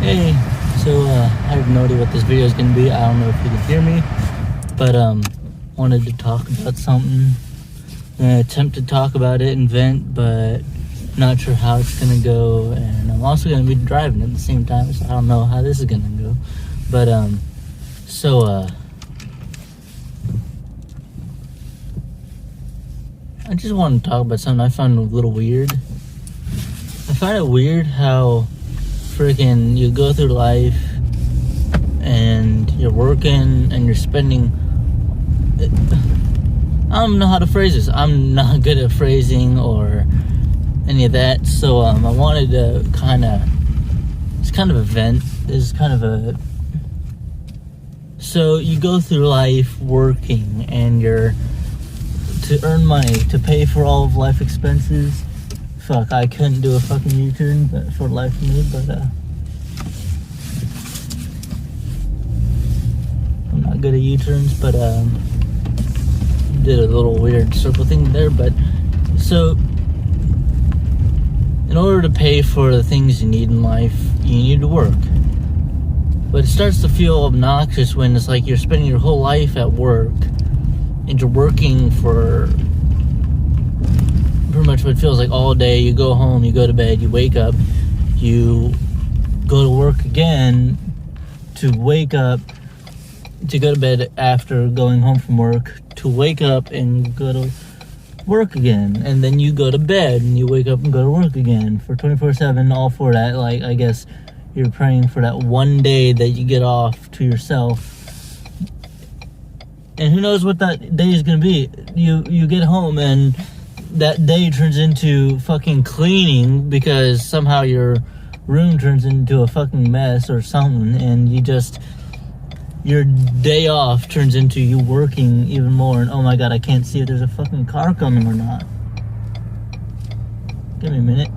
Hey, so I have no idea what this video is going to be. I don't know if you can hear me, but wanted to talk about something. Attempt to talk about it and vent, but not sure how it's going to go. And I'm also going to be driving at the same time, so I don't know how this is going to go. But I just want to talk about something I find a little weird. I find it weird how freaking you go through life and you're working and you're spending, I don't know how to phrase this. I'm not good at phrasing or any of that, so I wanted to it's kind of a vent. It's kind of a, so you go through life working and you're to earn money to pay for all of life expenses. Fuck, I couldn't do a fucking U-turn but for the life of me, but I'm not good at U-turns, but did a little weird circle thing there. But so in order to pay for the things you need in life, you need to work. But it starts to feel obnoxious when it's like you're spending your whole life at work and you're working for pretty much what it feels like all day. You go home, you go to bed, you wake up, you go to work again, to wake up, to go to bed after going home from work, to wake up and go to work again, and then you go to bed and you wake up and go to work again for 24/7, all for that. Like, I guess you're praying for that one day that you get off to yourself. And who knows what that day is going to be. You get home and that day turns into fucking cleaning because somehow your room turns into a fucking mess or something, and your day off turns into you working even more. And oh my god, I can't see if there's a fucking car coming or not. Give me a minute.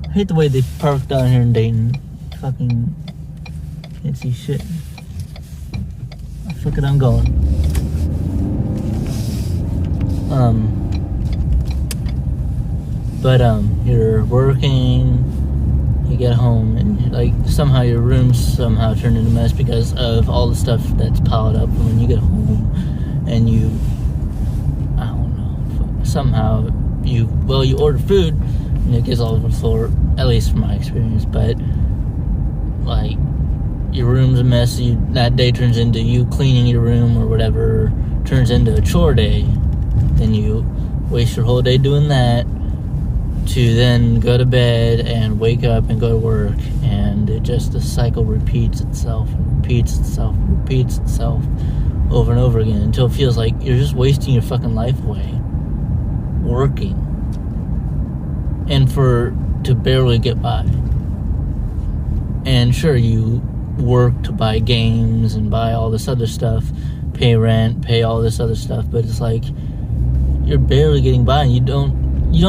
I hate the way they park down here in Dayton. Fucking can't see shit. Fuck it, I'm going. You're working, you get home, and like somehow your room's somehow turned into a mess because of all the stuff that's piled up when you get home, and you, I don't know, somehow you order food and it gets all over the floor, at least from my experience, but like your room's a mess. That day turns into you cleaning your room or whatever, turns into a chore day. Then you waste your whole day doing that to then go to bed and wake up and go to work, and the cycle repeats itself and repeats itself and repeats itself over and over again until it feels like you're just wasting your fucking life away working and to barely get by. And sure, you work to buy games and buy all this other stuff, pay rent, pay all this other stuff, but it's like you're barely getting by, and you don't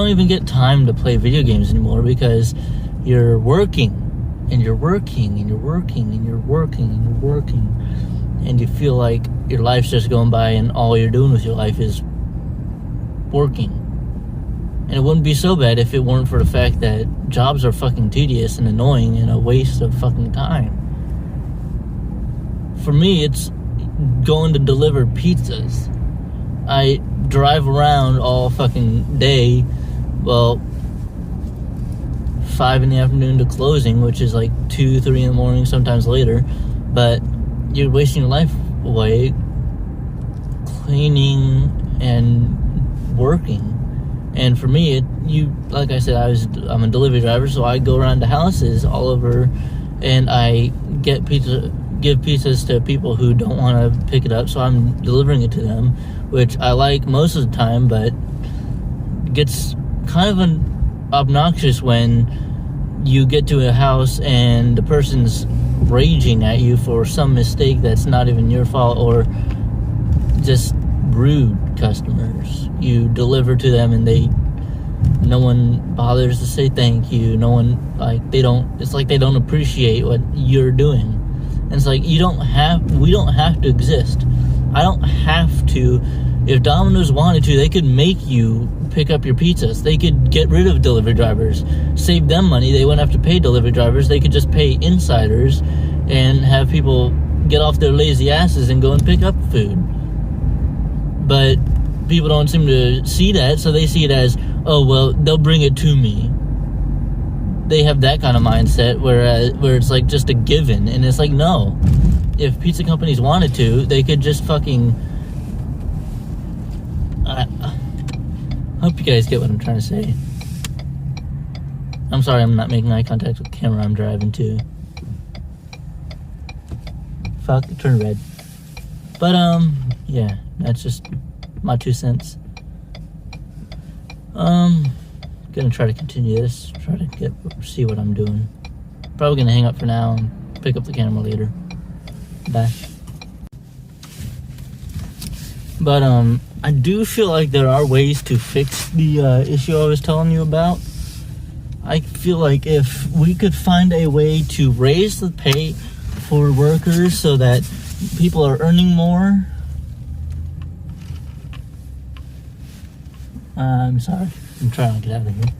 even get time to play video games anymore because you're working and you're working and you're working and you're working and you're working, and you feel like your life's just going by and all you're doing with your life is working. And it wouldn't be so bad if it weren't for the fact that jobs are fucking tedious and annoying and a waste of fucking time. For me, it's going to deliver pizzas. I drive around all fucking day, 5 in the afternoon to closing, which is like 2, 3 in the morning, sometimes later, but you're wasting your life away cleaning and working. And for me, like I said, I'm a delivery driver, so I go around to houses all over, and I give pizzas to people who don't want to pick it up, so I'm delivering it to them, which I like most of the time, but it gets kind of obnoxious when you get to a house and the person's raging at you for some mistake that's not even your fault, or just rude customers. You deliver to them and no one bothers to say thank you. No one, it's like they don't appreciate what you're doing. And it's like we don't have to exist. I don't have to If Domino's wanted to, they could make you pick up your pizzas. They could get rid of delivery drivers, save them money. They wouldn't have to pay delivery drivers. They could just pay insiders and have people get off their lazy asses and go and pick up food. But people don't seem to see that, so they see it as, oh, well, they'll bring it to me. They have that kind of mindset where it's like just a given, and it's like, no. If pizza companies wanted to, they could just fucking... I hope you guys get what I'm trying to say. I'm sorry I'm not making eye contact with the camera I'm driving to. Fuck, it turned red. But, yeah, that's just my 2 cents. Gonna try to continue this, try to see what I'm doing. Probably gonna hang up for now and pick up the camera later. Bye. But, I do feel like there are ways to fix the issue I was telling you about. I feel like if we could find a way to raise the pay for workers so that people are earning more. I'm sorry. I'm trying to get out of here.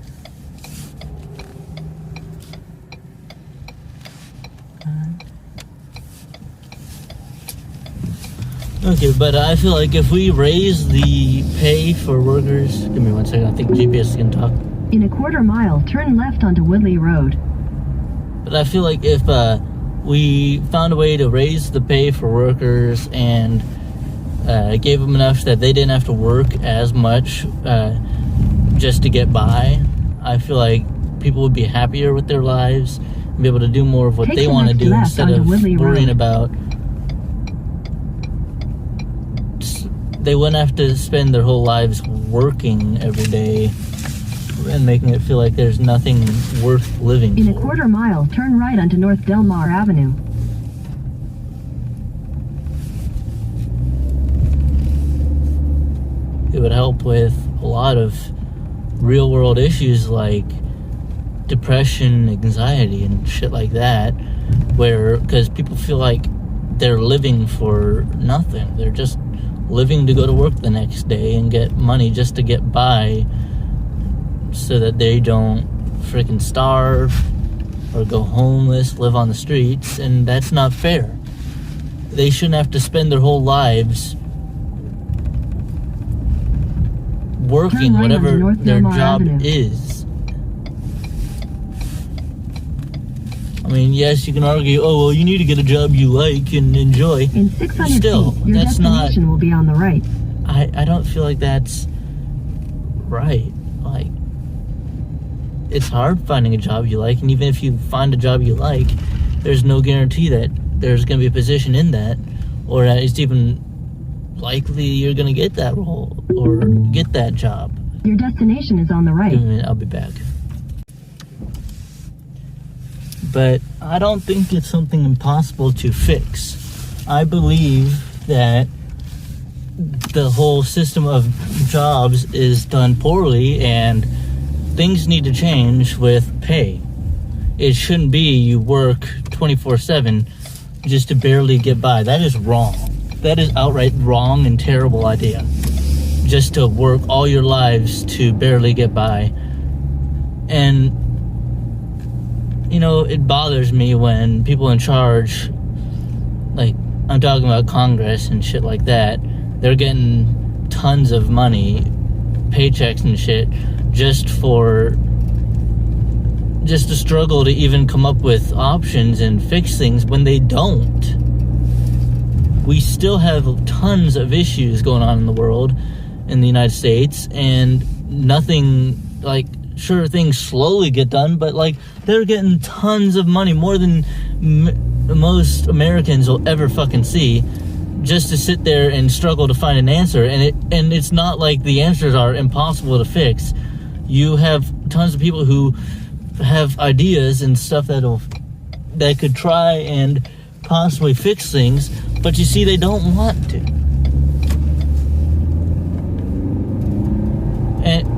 Okay, but I feel like if we raise the pay for workers... Give me 1 second, I think GPS is going to talk. In a quarter mile, turn left onto Woodley Road. But I feel like if we found a way to raise the pay for workers and gave them enough that they didn't have to work as much just to get by, I feel like people would be happier with their lives and be able to do more of what they want to do instead of worrying about... They wouldn't have to spend their whole lives working every day and making it feel like there's nothing worth living for. In a quarter mile, turn right onto North Delmar Avenue. It would help with a lot of real world issues like depression, anxiety, and shit like that, because people feel like they're living for nothing. They're just living to go to work the next day and get money just to get by so that they don't freaking starve or go homeless, live on the streets, and that's not fair. They shouldn't have to spend their whole lives working right whatever their job Avenue. is. I mean, yes, you can argue, oh, well, you need to get a job you like and enjoy. In 600 Still, feet, your that's destination not... will be on the right. I don't feel like that's right. Like, it's hard finding a job you like, and even if you find a job you like, there's no guarantee that there's going to be a position in that, or that it's even likely you're going to get that role or get that job. Your destination is on the right. Give me a minute, I'll be back. But I don't think it's something impossible to fix. I believe that the whole system of jobs is done poorly and things need to change with pay. It shouldn't be you work 24/7 just to barely get by. That is wrong. That is outright wrong and terrible idea. Just to work all your lives to barely get by. And you know, it bothers me when people in charge, like, I'm talking about Congress and shit like that, they're getting tons of money, paychecks and shit, just to struggle to even come up with options and fix things when they don't. We still have tons of issues going on in the world, in the United States, and nothing, like, sure, things slowly get done, but like they're getting tons of money, more than most Americans will ever fucking see, just to sit there and struggle to find an answer. And it's not like the answers are impossible to fix. You have tons of people who have ideas and stuff that could try and possibly fix things, but you see, they don't want to. And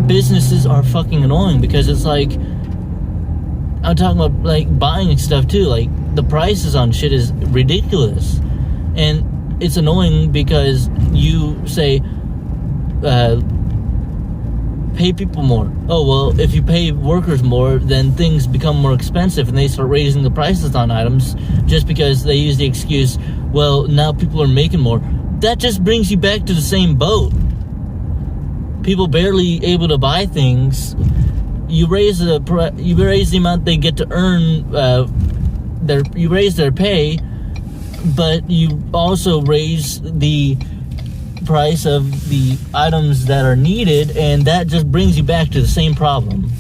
businesses are fucking annoying because it's like, I'm talking about like buying stuff too, like the prices on shit is ridiculous, and it's annoying because you say, pay people more. Oh, well, if you pay workers more, then things become more expensive and they start raising the prices on items just because they use the excuse, well, now people are making more. That just brings you back to the same boat. People barely able to buy things. You raise the amount they get to earn, you raise their pay, but you also raise the price of the items that are needed, and that just brings you back to the same problem.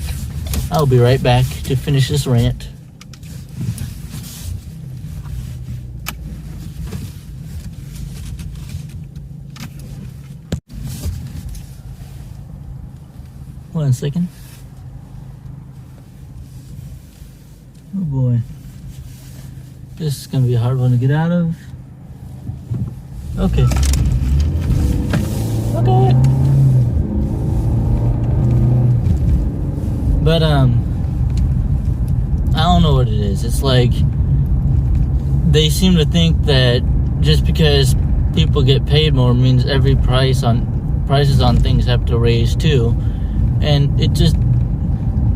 I'll be right back to finish this rant. One second. Oh boy. This is gonna be a hard one to get out of. Okay. Okay. But I don't know what it is. It's like they seem to think that just because people get paid more means every prices on things have to raise too. And it just,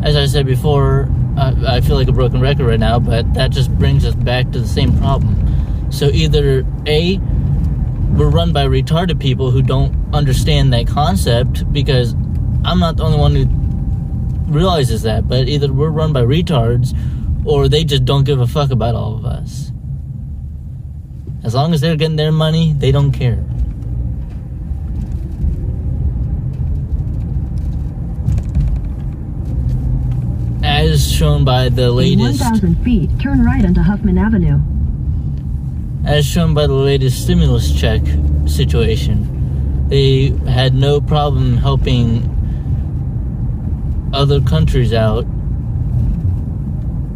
as I said before, I feel like a broken record right now, but that just brings us back to the same problem. So either A, we're run by retarded people who don't understand that concept, because I'm not the only one who realizes that, but either we're run by retards or they just don't give a fuck about all of us. As long as they're getting their money, they don't care. As shown by the latest... In 1,000 feet, turn right onto Huffman Avenue. As shown by the latest stimulus check situation, they had no problem helping other countries out.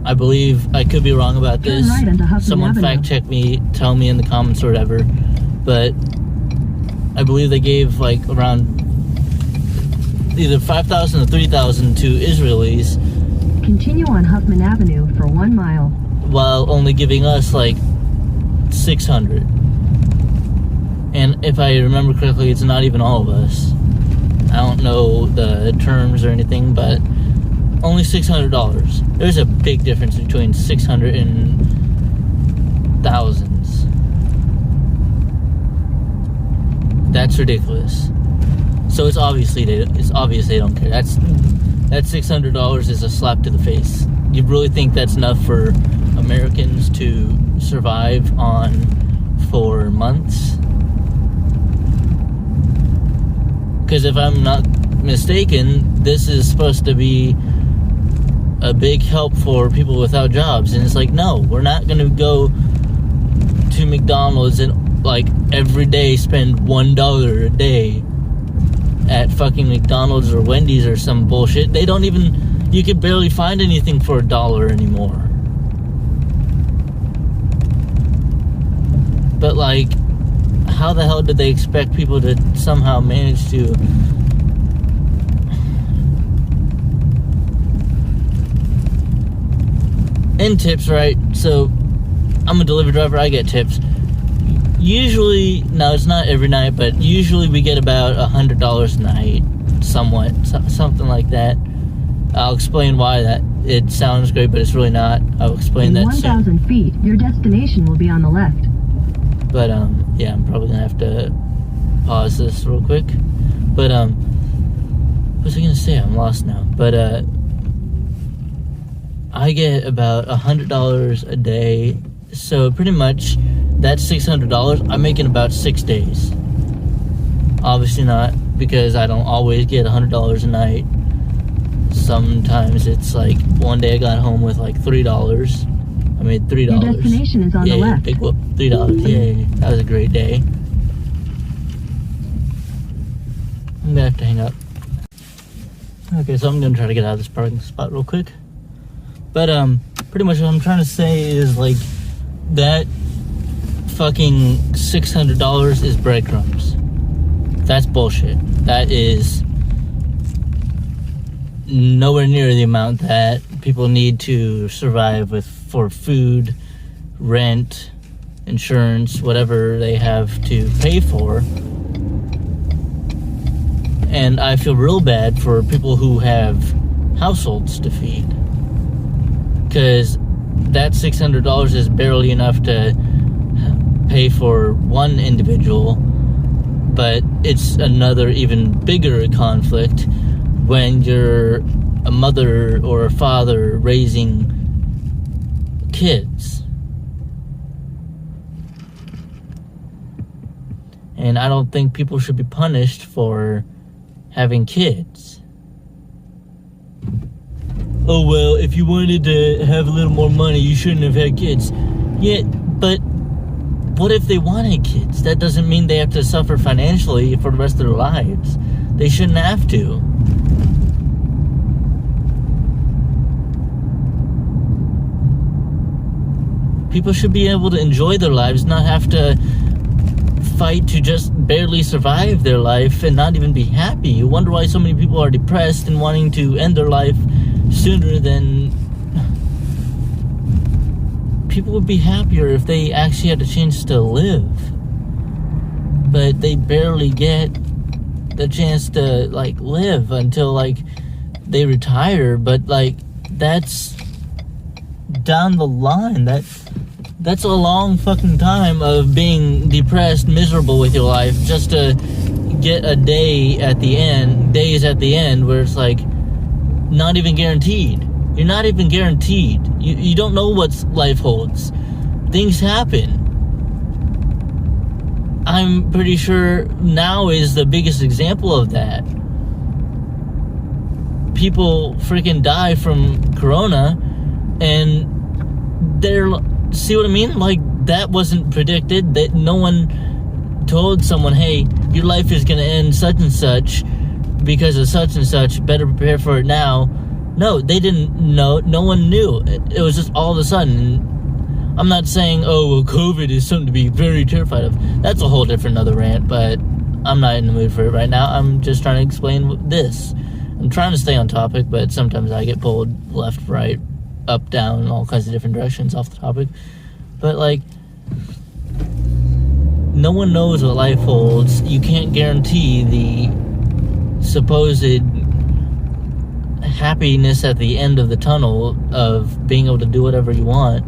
I believe, I could be wrong about this. Turn right onto Huffman Someone Avenue. fact check me, tell me in the comments or whatever. But I believe they gave like around either 5,000 or 3,000 to Israelis, Continue on Huffman Avenue for 1 mile. while only giving us like 600. And if I remember correctly, it's not even all of us. I don't know the terms or anything, but only $600. There's a big difference between 600 and thousands. That's ridiculous. So it's obvious they don't care. That $600 is a slap to the face. You really think that's enough for Americans to survive on for months? Because if I'm not mistaken, this is supposed to be a big help for people without jobs. And it's like, no, we're not going to go to McDonald's and like every day spend $1 a day at fucking McDonald's or Wendy's or some bullshit. They don't even, you could barely find anything for $1 anymore. But like, how the hell did they expect people to somehow manage to and tips, right? So I'm a delivery driver, I get tips. Usually, no, it's not every night, but usually we get about $100 a night, somewhat, something like that. I'll explain why that it sounds great, but it's really not. I'll explain In that soon. 1,000 feet, your destination will be on the left. But yeah, I'm probably gonna have to pause this real quick. But what was I gonna say? I'm lost now. But I get about $100 a day, so pretty much that's $600. I make in about 6 days. Obviously not, because I don't always get $100 a night. Sometimes it's like one day I got home with like $3. I made $3. Your destination is on the left. Big whoop, $3. Yay, that was a great day. I'm gonna have to hang up. Okay, so I'm gonna try to get out of this parking spot real quick. But pretty much what I'm trying to say is like that fucking $600 is breadcrumbs. That's bullshit. That is nowhere near the amount that people need to survive with for food, rent, insurance, whatever they have to pay for. And I feel real bad for people who have households to feed, because that $600 is barely enough to pay for one individual, but it's another even bigger conflict when you're a mother or a father raising kids. And I don't think people should be punished for having kids. Oh, well, if you wanted to have a little more money, you shouldn't have had kids. Yeah, but what if they wanted kids? That doesn't mean they have to suffer financially for the rest of their lives. They shouldn't have to. People should be able to enjoy their lives, not have to fight to just barely survive their life and not even be happy. You wonder why so many people are depressed and wanting to end their life sooner than... People would be happier if they actually had a chance to live. But they barely get the chance to, like, live until, like, they retire. But, like, that's down the line. That's a long fucking time of being depressed, miserable with your life, just to get a days at the end where it's like not even guaranteed. You're not even guaranteed. You don't know what life holds. Things happen. I'm pretty sure now is the biggest example of that. People freaking die from corona, and they're... See what I mean? Like, that wasn't predicted. That no one told someone, hey, your life is going to end such and such because of such and such. Better prepare for it now. No, they didn't know. No one knew. It was just all of a sudden. I'm not saying, oh, well, COVID is something to be very terrified of. That's a whole different other rant, but I'm not in the mood for it right now. I'm just trying to explain this. I'm trying to stay on topic, but sometimes I get pulled left, right, up, down, all kinds of different directions off the topic. But, like, no one knows what life holds. You can't guarantee the supposed happiness at the end of the tunnel of being able to do whatever you want,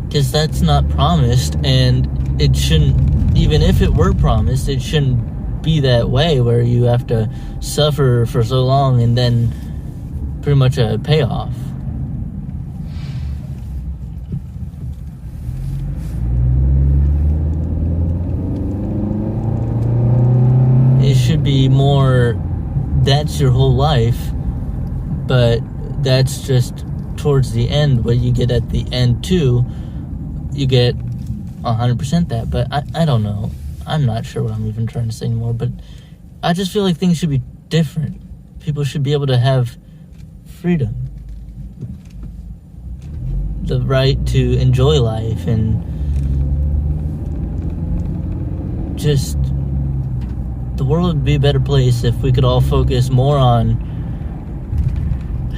because that's not promised, and it shouldn't, even if it were promised, it shouldn't be that way where you have to suffer for so long and then pretty much a payoff. It should be more, that's your whole life, but that's just towards the end. What you get at the end too, you get 100% that. But I don't know. I'm not sure what I'm even trying to say anymore, but I just feel like things should be different. People should be able to have freedom, the right to enjoy life, and just the world would be a better place if we could all focus more on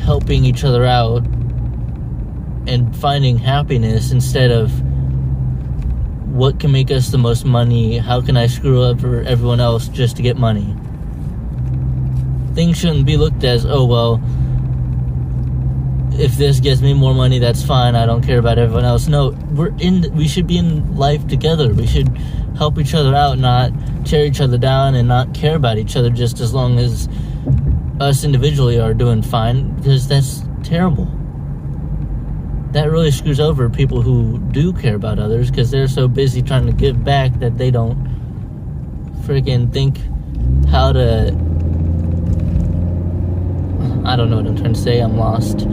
helping each other out and finding happiness instead of what can make us the most money, how can I screw up for everyone else just to get money. Things shouldn't be looked as, oh well, if this gets me more money, that's fine, I don't care about everyone else. No, we should be in life together. We should help each other out, not tear each other down, and not care about each other just as long as us individually are doing fine, because that's terrible. That really screws over people who do care about others, because they're so busy trying to give back that they don't freaking think how to... I don't know what I'm trying to say. I'm lost.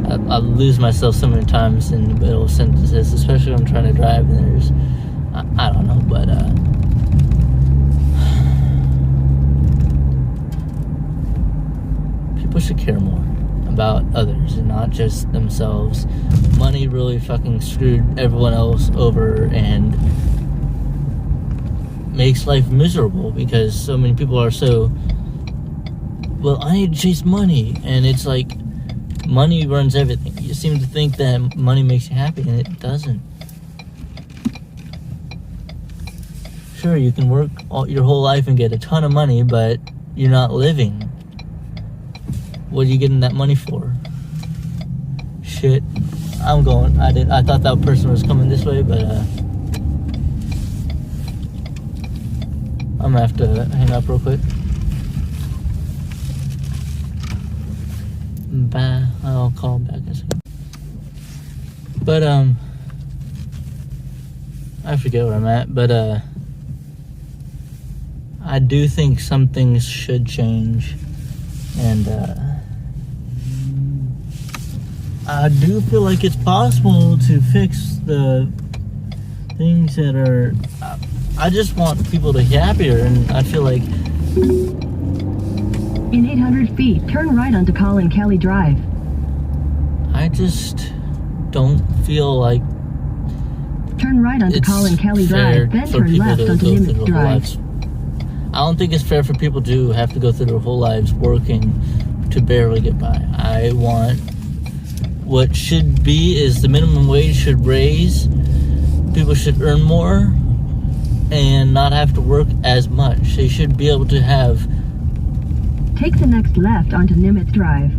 I lose myself so many times in the middle of sentences, especially when I'm trying to drive and there's... I don't know, but... people should care more about others and not just themselves. Money really fucking screwed everyone else over and makes life miserable, because so many people are so... Well, I need to chase money, and it's like money runs everything. seem to think that money makes you happy, and it doesn't. Sure, you can work your whole life and get a ton of money, but you're not living. What are you getting that money for? Shit. I'm going. I thought that person was coming this way, but I'm gonna have to hang up real quick. Bye. I'll call him back in a second. But I forget where I'm at, but I do think some things should change, and I do feel like it's possible to fix the things that are. I just want people to be happier, and I feel like. In 800 feet, turn right onto Colin Kelly Drive. I just don't feel like. Turn right onto Colin Kelly Drive, then turn left onto Nimitz Drive. I don't think it's fair for people to have to go through their whole lives working to barely get by. I want what should be is the minimum wage should raise. People should earn more and not have to work as much. They should be able to have. Take the next left onto Nimitz Drive.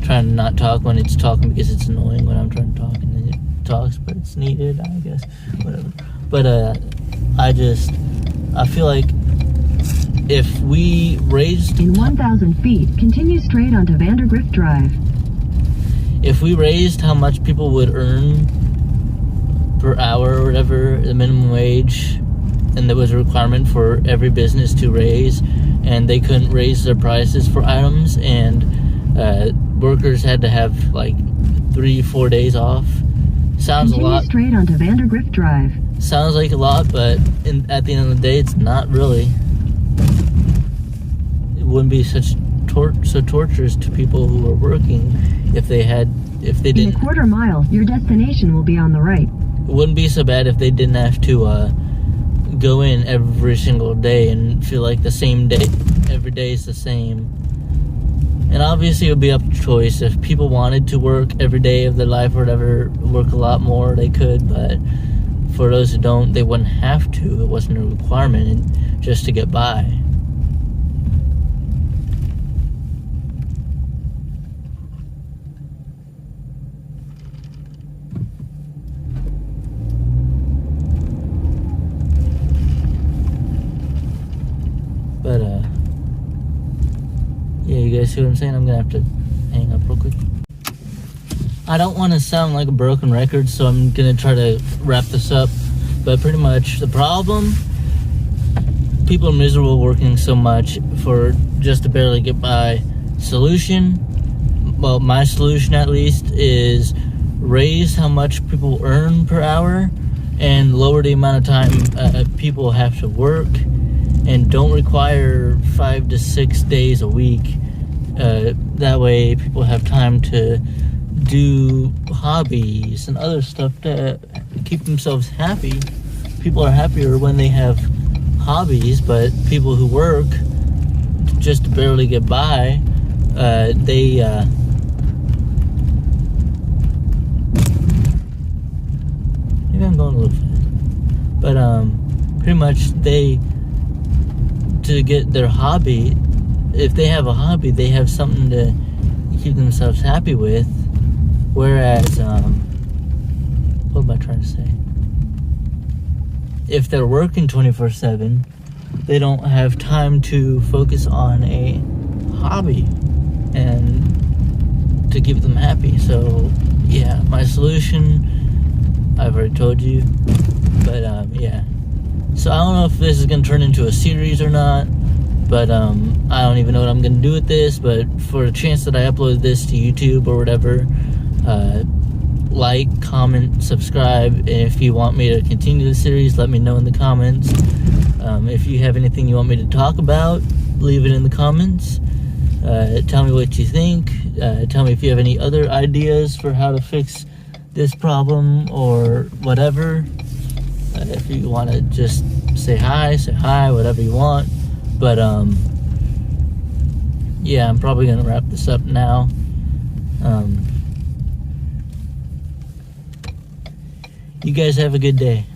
Trying to not talk when it's talking because it's annoying when I'm trying to talk and then it talks, but it's needed, I guess. Whatever. But I feel like if we raised... In 1,000 feet, continue straight onto Vandergrift Drive. If we raised how much people would earn per hour or whatever, the minimum wage, and there was a requirement for every business to raise, and they couldn't raise their prices for items, and workers had to have like 3-4 days off. Sounds continue a lot. Straight onto Vandergrift Drive. Sounds like a lot, but at the end of the day, it's not really. It wouldn't be so torturous to people who are working if they didn't. In a quarter mile, your destination will be on the right. It wouldn't be so bad if they didn't have to go in every single day and feel like the same day, every day is the same. And obviously it would be up to choice. If people wanted to work every day of their life or whatever, work a lot more, they could, but for those who don't, they wouldn't have to. It wasn't a requirement just to get by. But yeah, you guys see what I'm saying? I'm gonna have to hang up real quick. I don't want to sound like a broken record, so I'm gonna try to wrap this up. But pretty much the problem, people are miserable working so much for just to barely get by. Solution, well, my solution at least, is raise how much people earn per hour and lower the amount of time people have to work, and don't require 5 to 6 days a week. That way people have time to do hobbies and other stuff to keep themselves happy. People are happier when they have hobbies, but people who work just to barely get by, maybe I'm going a little fast, but pretty much to get their hobby, if they have a hobby, they have something to keep themselves happy with. Whereas, what am I trying to say? If they're working 24/7, they don't have time to focus on a hobby and to keep them happy. So, yeah, my solution, I've already told you, but yeah. So I don't know if this is going to turn into a series or not, but I don't even know what I'm going to do with this, but for a chance that I upload this to YouTube or whatever, like, comment, subscribe, and if you want me to continue the series, let me know in the comments. If you have anything you want me to talk about, leave it in the comments. Tell me what you think. Tell me if you have any other ideas for how to fix this problem or whatever. If you want to just say hi, whatever you want. But yeah, I'm probably gonna wrap this up now. You guys have a good day.